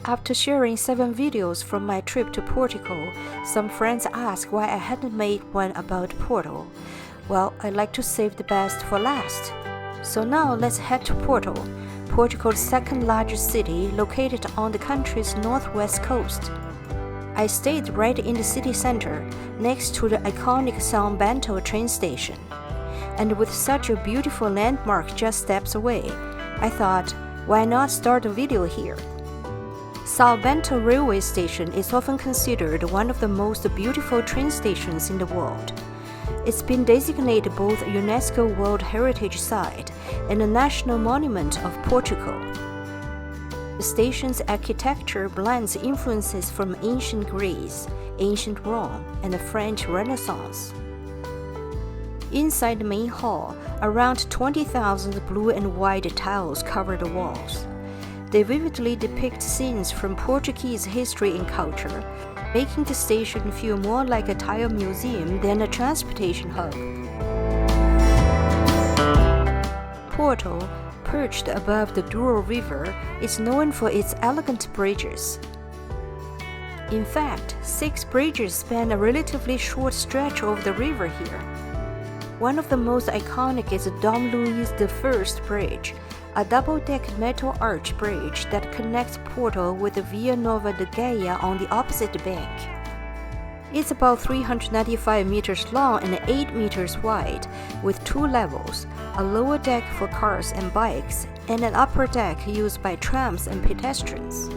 After sharing 7 videos from my trip to Portugal, some friends asked why I hadn't made one about Porto. Well, I like to save the best for last. So now let's head to Porto, Portugal's second largest city located on the country's northwest coast. I stayed right in the city center, next to the iconic São Bento train station. And with such a beautiful landmark just steps away, I thought, why not start a video here? São Bento railway station is often considered one of the most beautiful train stations in the world. It's been designated both a UNESCO World Heritage Site and a National Monument of Portugal. The station's architecture blends influences from ancient Greece, ancient Rome, and the French Renaissance. Inside the main hall, around 20,000 blue and white tiles cover the walls. They vividly depict scenes from Portuguese history and culture, making the station feel more like a tile museum than a transportation hub. Porto, perched above the Douro River, is known for its elegant bridges. In fact, 6 bridges span a relatively short stretch over the river here. One of the most iconic is Dom Luís I Bridge, a double-deck metal arch bridge that connects Porto with the Via Nova de Gaia on the opposite bank. It's about 395 meters long and 8 meters wide, with 2 levels, a lower deck for cars and bikes, and an upper deck used by trams and pedestrians.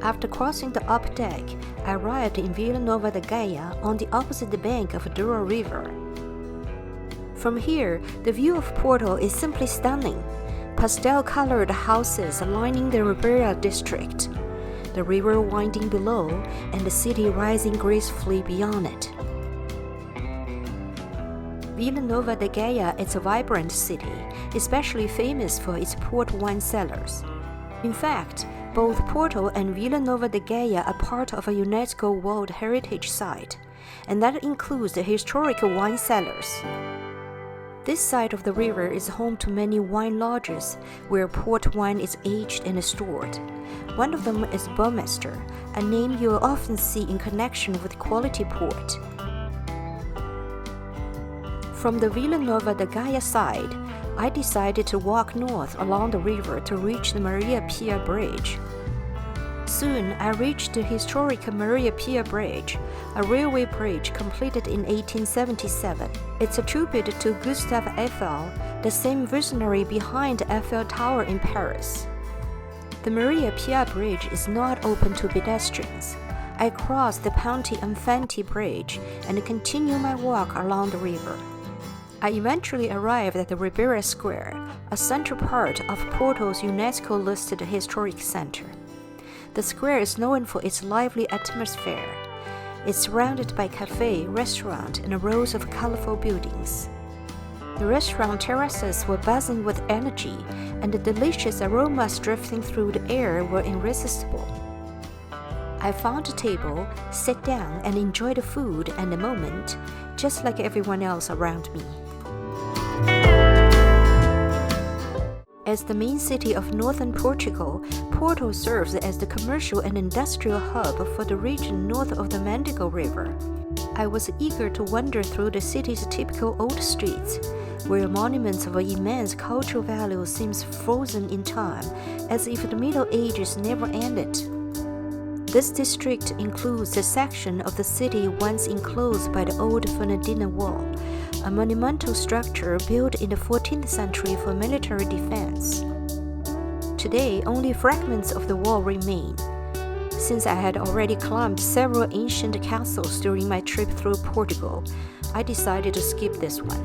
After crossing the up deck, I arrived in Vila Nova de Gaia on the opposite bank of Douro River. From here, the view of Porto is simply stunning. Pastel-colored houses lining the Ribeira district, the river winding below, and the city rising gracefully beyond it. Vila Nova de Gaia is a vibrant city, especially famous for its port wine cellars. In fact, both Porto and Vila Nova de Gaia are part of a UNESCO World Heritage Site, and that includes the historic wine cellars. This side of the river is home to many wine lodges where port wine is aged and stored. One of them is Burmester, a name you'll often see in connection with quality port. From the Vila Nova de Gaia side, I decided to walk north along the river to reach the Maria Pia Bridge. Soon, I reached the historic Maria Pia Bridge, a railway bridge completed in 1877. It's a tribute to Gustave Eiffel, the same visionary behind the Eiffel Tower in Paris. The Maria Pia Bridge is not open to pedestrians. I cross the Ponte Infante Bridge and continue my walk along the river. I eventually arrived at the Ribeira Square, a central part of Porto's UNESCO-listed historic center. The square is known for its lively atmosphere. It's surrounded by cafe, restaurant, and rows of colorful buildings. The restaurant terraces were buzzing with energy, and the delicious aromas drifting through the air were irresistible. I found a table, sat down, and enjoyed the food and the moment, just like everyone else around me. As the main city of northern Portugal, Porto serves as the commercial and industrial hub for the region north of the Mendigo River. I was eager to wander through the city's typical old streets, where monuments of immense cultural value seem frozen in time, as if the Middle Ages never ended. This district includes the section of the city once enclosed by the old Fernandina Wall, a monumental structure built in the 14th century for military defense. Today, only fragments of the wall remain. Since I had already climbed several ancient castles during my trip through Portugal, I decided to skip this one.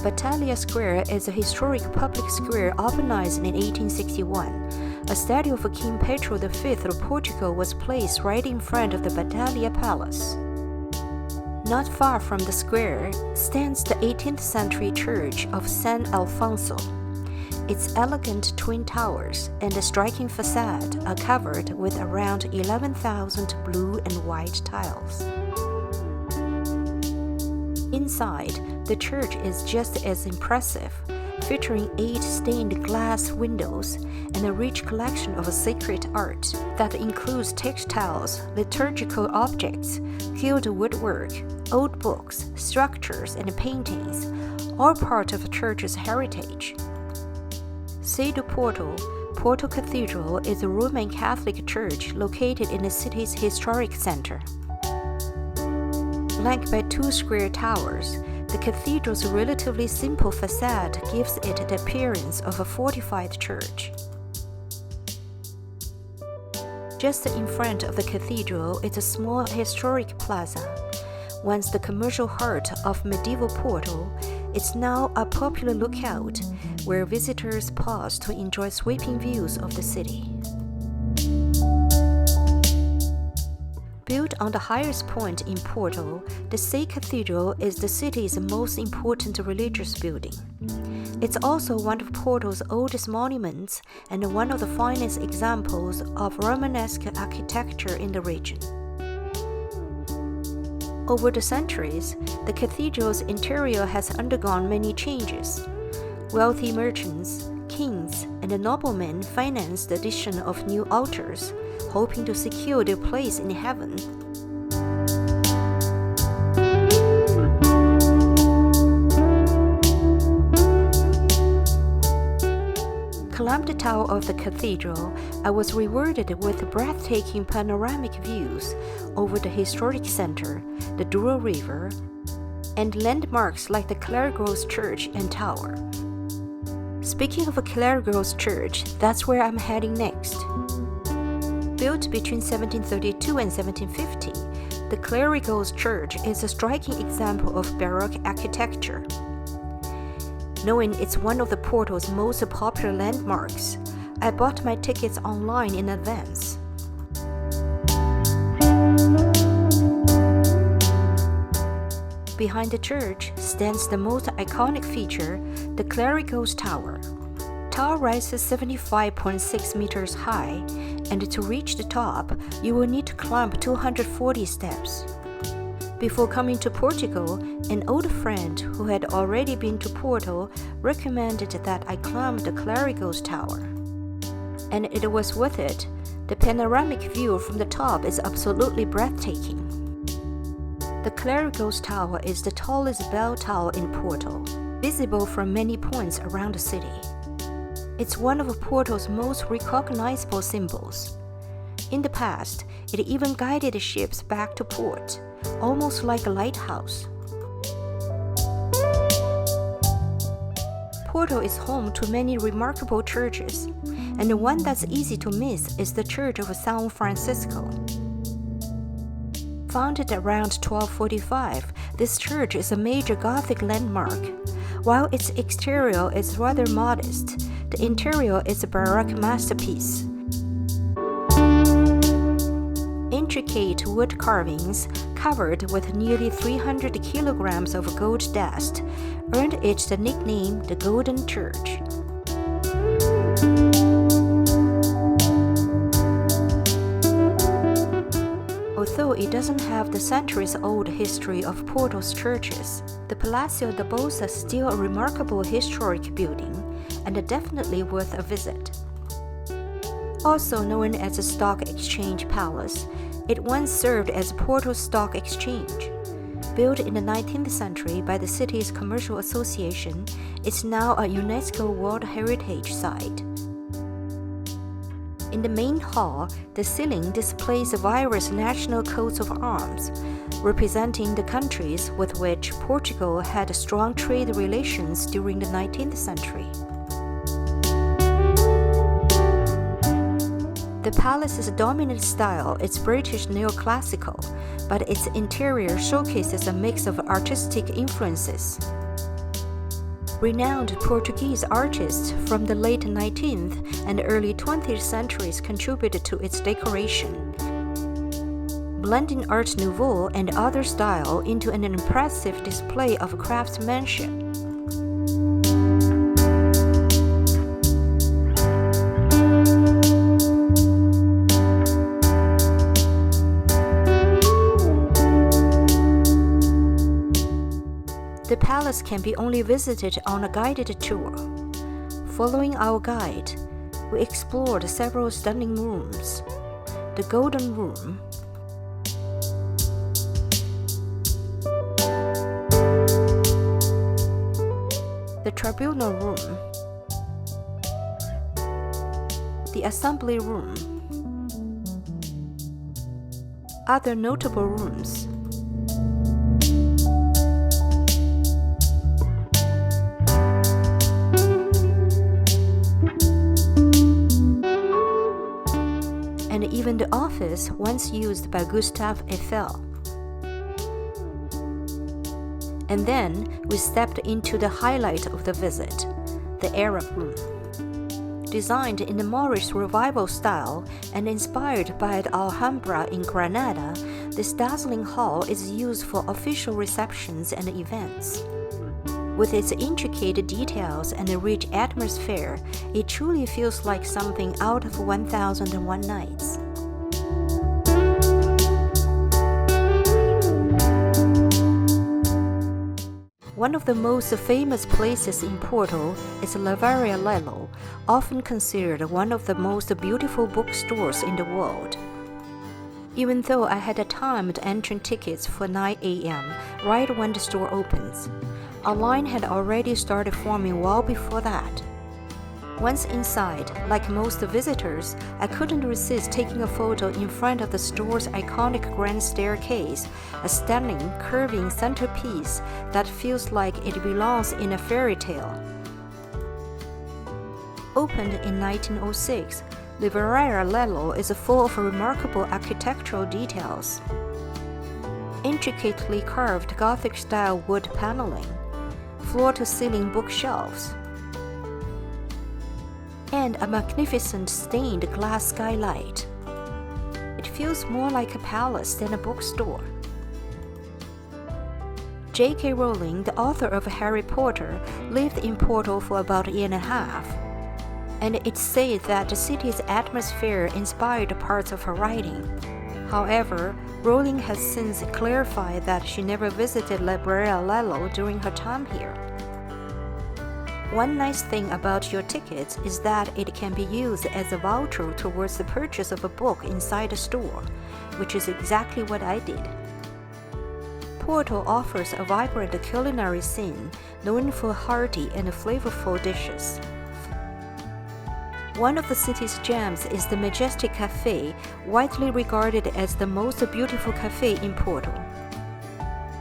Batalha Square is a historic public square urbanized in 1861. A statue of King Pedro V of Portugal was placed right in front of the Batalha Palace. Not far from the square stands the 18th century church of San Alfonso. Its elegant twin towers and the striking facade are covered with around 11,000 blue and white tiles. Inside, the church is just as impressive. featuring 8 stained glass windows and a rich collection of sacred art that includes textiles, liturgical objects, gilded woodwork, old books, structures, and paintings, all part of the church's heritage. C do Porto, Porto Cathedral is a Roman Catholic church located in the city's historic center. Flanked by 2 square towers, the cathedral's relatively simple facade gives it the appearance of a fortified church. Just in front of the cathedral is a small historic plaza. Once the commercial heart of medieval Porto, it's now a popular lookout where visitors pause to enjoy sweeping views of the city. Built on the highest point in Porto, the Sé Cathedral is the city's most important religious building. It's also one of Porto's oldest monuments and one of the finest examples of Romanesque architecture in the region. Over the centuries, the cathedral's interior has undergone many changes. Wealthy merchants, kings, and noblemen financed the addition of new altars, hoping to secure their place in heaven. Climbed the tower of the cathedral, I was rewarded with breathtaking panoramic views over the historic center, the Douro River, and landmarks like the Clare-Girls Church and Tower. Speaking of Clare-Girls Church, that's where I'm heading next. Built between 1732 and 1750, the Clare-Girls Church is a striking example of Baroque architecture. Knowing it's one of the Porto's most popular landmarks, I bought my tickets online in advance. Behind the church stands the most iconic feature, the Clare-Girls Tower. The tower rises 75.6 meters high, and to reach the top, you will need to climb 240 steps. Before coming to Portugal, an old friend who had already been to Porto recommended that I climb the Clare-Girls Tower. And it was worth it. The panoramic view from the top is absolutely breathtaking. The Clare-Girls Tower is the tallest bell tower in Porto, visible from many points around the city. It's one of Porto's most recognizable symbols. In the past, it even guided ships back to port, almost like a lighthouse. Porto is home to many remarkable churches, and the one that's easy to miss is the Church of São Francisco. Founded around 1245, this church is a major Gothic landmark. While its exterior is rather modest, the interior is a Baroque masterpiece. Intricate wood carvings, covered with nearly 300 kilograms of gold dust, earned it the nickname the Golden Church. Although it doesn't have the centuries-old history of Porto's churches, the Palácio da Bolsa is still a remarkable historic building, and definitely worth a visit. Also known as the Stock Exchange Palace, it once served as Porto's stock exchange. Built in the 19th century by the city's commercial association, it's now a UNESCO World Heritage Site. In the main hall, the ceiling displays various national coats of arms, representing the countries with which Portugal had strong trade relations during the 19th century. The palace's dominant style is British neoclassical, but its interior showcases a mix of artistic influences. Renowned Portuguese artists from the late 19th and early 20th centuries contributed to its decoration, blending Art Nouveau and other style into an impressive display of craftsmanship. The palace can be only visited on a guided tour. Following our guide, we explored several stunning rooms. The Golden Room, the Tribunal Room, the Assembly Room, other notable rooms. And even the office once used by Gustave Eiffel. And then we stepped into the highlight of the visit, the Arab Room. Designed in the Moorish Revival style and inspired by the Alhambra in Granada, this dazzling hall is used for official receptions and events. With its intricate details and a rich atmosphere, it truly feels like something out of 1001 Nights. One of the most famous places in Porto is Livraria Lello, often considered one of the most beautiful bookstores in the world. Even though I had timed entrance tickets for 9 a.m. right when the store opens, a line had already started forming well before that. Once inside, like most visitors, I couldn't resist taking a photo in front of the store's iconic grand staircase, a stunning, curving centerpiece that feels like it belongs in a fairy tale. Opened in 1906, Livraria Lello is full of remarkable architectural details. Intricately carved Gothic-style wood paneling, floor-to-ceiling bookshelves, and a magnificent stained glass skylight. It feels more like a palace than a bookstore. J.K. Rowling, the author of Harry Potter, lived in Porto for about a year and a half, and it's said that the city's atmosphere inspired parts of her writing. However, Rowling has since clarified that she never visited Livraria Lello during her time here. One nice thing about your tickets is that it can be used as a voucher towards the purchase of a book inside the store, which is exactly what I did. Porto offers a vibrant culinary scene known for hearty and flavorful dishes. One of the city's gems is the Majestic Cafe, widely regarded as the most beautiful cafe in Porto.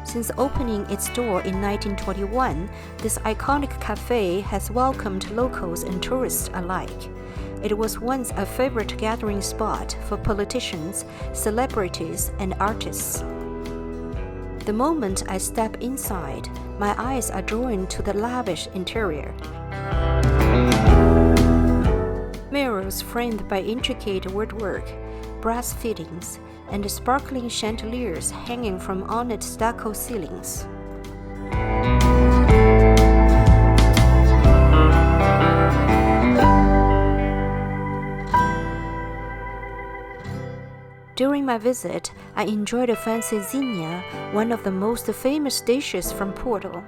Since opening its door in 1921, this iconic cafe has welcomed locals and tourists alike. It was once a favorite gathering spot for politicians, celebrities, and artists. The moment I step inside, my eyes are drawn to the lavish interior. Mirrors framed by intricate woodwork, brass fittings, and sparkling chandeliers hanging from ornate stucco ceilings. During my visit, I enjoyed a fancy zinnia, one of the most famous dishes from Porto.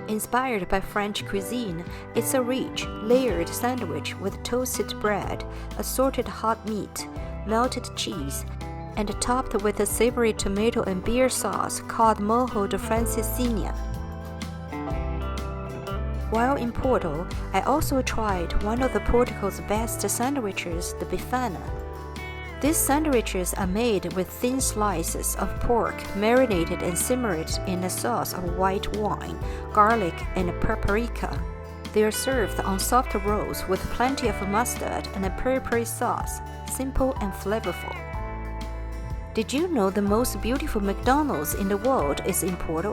Inspired by French cuisine, it's a rich, layered sandwich with toasted bread, assorted hot meat, melted cheese, and topped with a savory tomato and beer sauce called Mojo de Francesinha. While in Porto, I also tried one of the Portugal's best sandwiches, the bifana. These sandwiches are made with thin slices of pork marinated and simmered in a sauce of white wine, garlic, and paprika. They are served on soft rolls with plenty of mustard and a peri-peri sauce, simple and flavorful. Did you know the most beautiful McDonald's in the world is in Porto?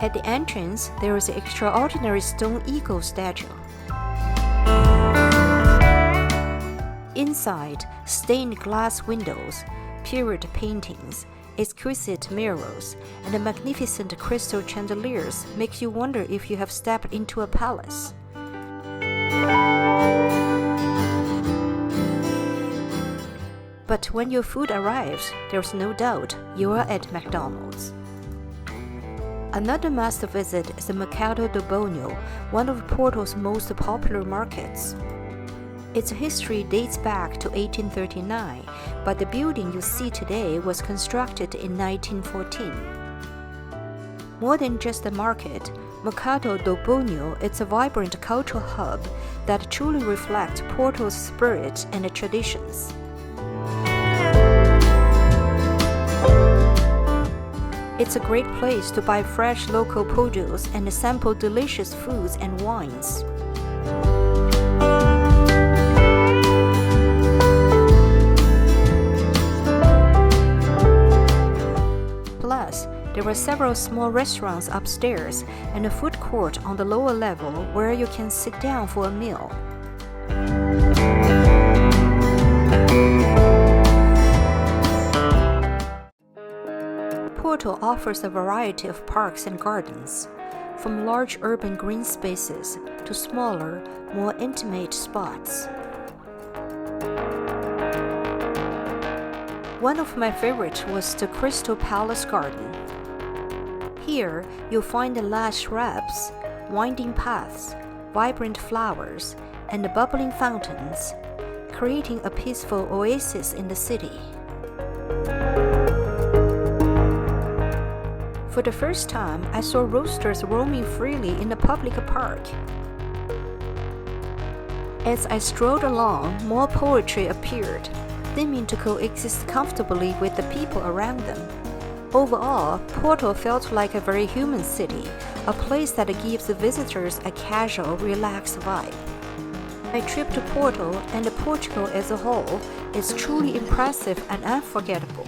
At the entrance, there is an extraordinary stone eagle statue. Inside, stained glass windows, period paintings, exquisite mirrors, and magnificent crystal chandeliers make you wonder if you have stepped into a palace. But when your food arrives, there's no doubt you are at McDonald's. Another must visit is the Mercado do Bonho, one of Porto's most popular markets. Its history dates back to 1839, but the building you see today was constructed in 1914. More than just a market, Mercado do Bonho is a vibrant cultural hub that truly reflects Porto's spirit and traditions. It's a great place to buy fresh local produce and sample delicious foods and wines. Plus, there are several small restaurants upstairs and a food court on the lower level where you can sit down for a meal. Porto offers a variety of parks and gardens, from large urban green spaces to smaller, more intimate spots. One of my favorites was the Crystal Palace Garden. Here, you'll find lush shrubs, winding paths, vibrant flowers, and bubbling fountains, creating a peaceful oasis in the city. For the first time, I saw roosters roaming freely in the public park. As I strolled along, more poetry appeared, seeming to coexist comfortably with the people around them. Overall, Porto felt like a very human city, a place that gives visitors a casual, relaxed vibe. My trip to Porto and Portugal as a whole is truly impressive and unforgettable.